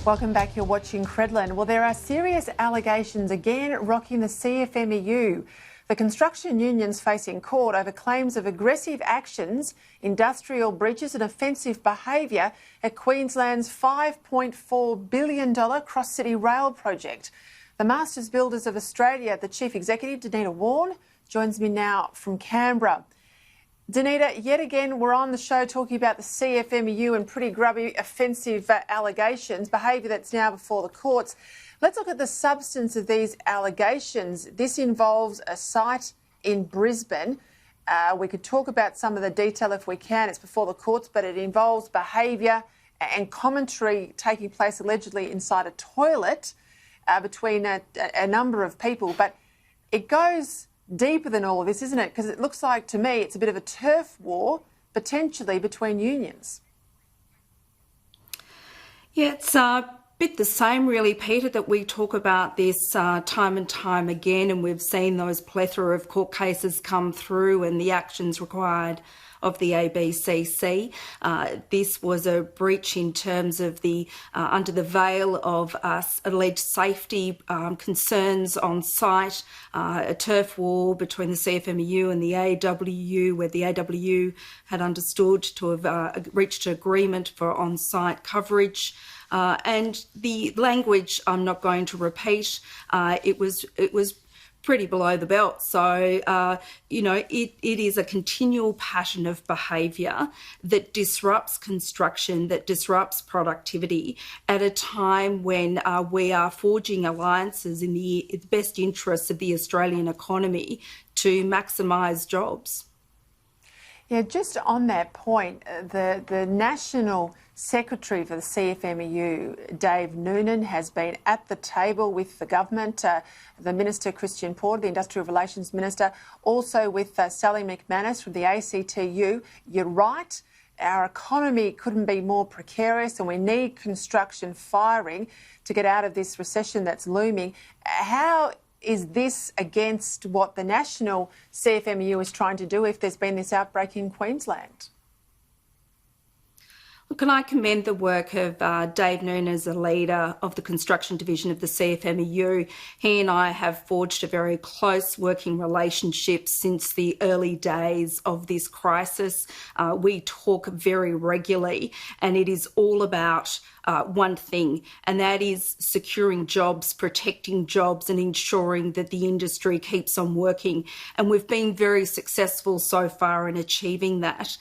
Welcome back. You're watching Credlin. Well, there are serious allegations again rocking the CFMEU. The construction unions facing court over claims of aggressive actions, industrial breaches and offensive behaviour at Queensland's $5.4 billion cross-city rail project. The Masters Builders of Australia, the Chief Executive, Danita Warne, joins me now from Canberra. Danita, yet again, we're on the show talking about the CFMEU and pretty grubby, offensive allegations, behaviour that's now before the courts. Let's look at the substance of these allegations. This involves a site in Brisbane. We could talk about some of the detail if we can. It's before the courts, but it involves behaviour and commentary taking place allegedly inside a toilet between a number of people. But it goes deeper than all of this, isn't it? Because it looks like, to me, it's a bit of a turf war, potentially, between unions. Yeah, it's a bit the same, really, Peter, that we talk about this time and time again, and we've seen those plethora of court cases come through and the actions required of the ABCC. This was a breach in terms of the under the veil of alleged safety concerns on site, a turf war between the CFMEU and the AWU, where the AWU had understood to have reached agreement for on-site coverage. And the language I'm not going to repeat. It was pretty below the belt. So, it is a continual pattern of behaviour that disrupts construction, that disrupts productivity at a time when we are forging alliances in the best interests of the Australian economy to maximise jobs. Yeah, just on that point, the National Secretary for the CFMEU, Dave Noonan, has been at the table with the government, the Minister, Christian Porter, the Industrial Relations Minister, also with Sally McManus from the ACTU. You're right, our economy couldn't be more precarious and we need construction firing to get out of this recession that's looming. How is this against what the national CFMEU is trying to do if there's been this outbreak in Queensland? Can I commend the work of Dave Noonan as a leader of the construction division of the CFMEU. He and I have forged a very close working relationship since the early days of this crisis. We talk very regularly, and it is all about one thing, and that is securing jobs, protecting jobs and ensuring that the industry keeps on working. And we've been very successful so far in achieving that.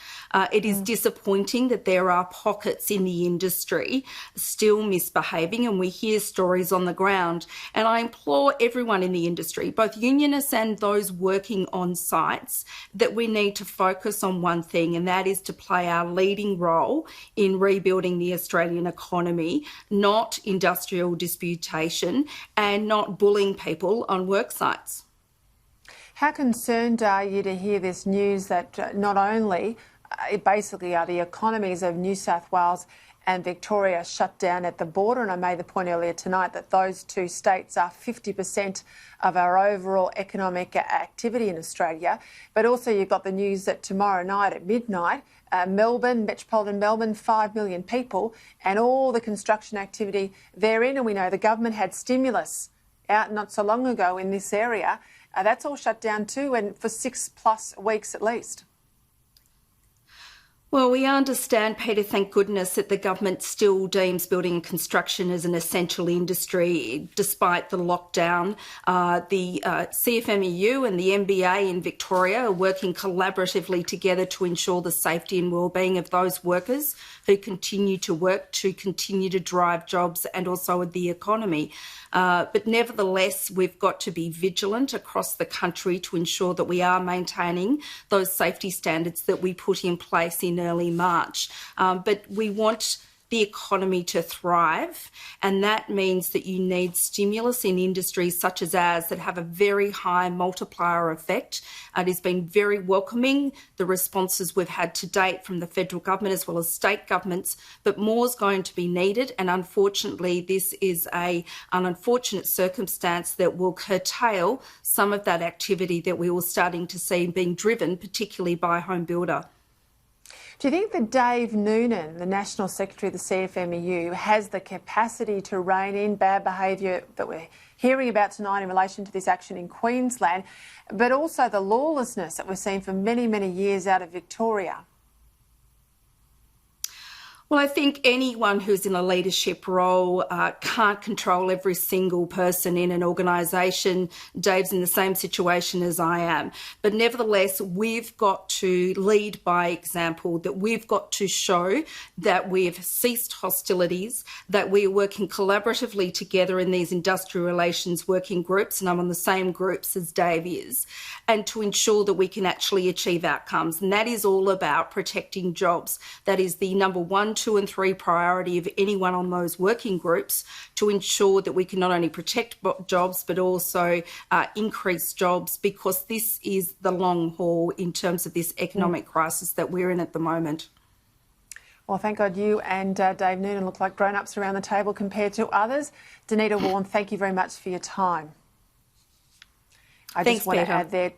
It is disappointing that there are pockets in the industry still misbehaving, and we hear stories on the ground. And I implore everyone in the industry, both unionists and those working on sites, that we need to focus on one thing, and that is to play our leading role in rebuilding the Australian economy, not industrial disputation and not bullying people on work sites. How concerned are you to hear this news that not only basically are the economies of New South Wales and Victoria shut down at the border, and I made the point earlier tonight that those two states are 50% of our overall economic activity in Australia, but also you've got the news that tomorrow night at midnight, Melbourne, metropolitan Melbourne, 5 million people, and all the construction activity therein, and we know the government had stimulus out not so long ago in this area. That's all shut down too, and for 6+ weeks at least. Well, we understand, Peter, thank goodness, that the government still deems building and construction as an essential industry despite the lockdown. The CFMEU and the NBA in Victoria are working collaboratively together to ensure the safety and wellbeing of those workers who continue to work, to continue to drive jobs and also the economy. But nevertheless, we've got to be vigilant across the country to ensure that we are maintaining those safety standards that we put in place in early March. But we want the economy to thrive, and that means that you need stimulus in industries such as ours that have a very high multiplier effect. It has been very welcoming, the responses we've had to date from the federal government as well as state governments, but more is going to be needed, and unfortunately this is an unfortunate circumstance that will curtail some of that activity that we were starting to see being driven, particularly by home builder. Do you think that Dave Noonan, the National Secretary of the CFMEU, has the capacity to rein in bad behaviour that we're hearing about tonight in relation to this action in Queensland, but also the lawlessness that we've seen for many, many years out of Victoria? Well, I think anyone who's in a leadership role can't control every single person in an organisation. Dave's in the same situation as I am. But nevertheless, we've got to lead by example, that we've got to show that we've ceased hostilities, that we're working collaboratively together in these industrial relations working groups, and I'm on the same groups as Dave is, and to ensure that we can actually achieve outcomes. And that is all about protecting jobs. That is the number 1, 2 and 3 priority of anyone on those working groups, to ensure that we can not only protect jobs but also increase jobs, because this is the long haul in terms of this economic crisis that we're in at the moment. Well, thank God you and Dave Noonan look like grown-ups around the table compared to others. Danita Warren, thank you very much for your time. I just want to add there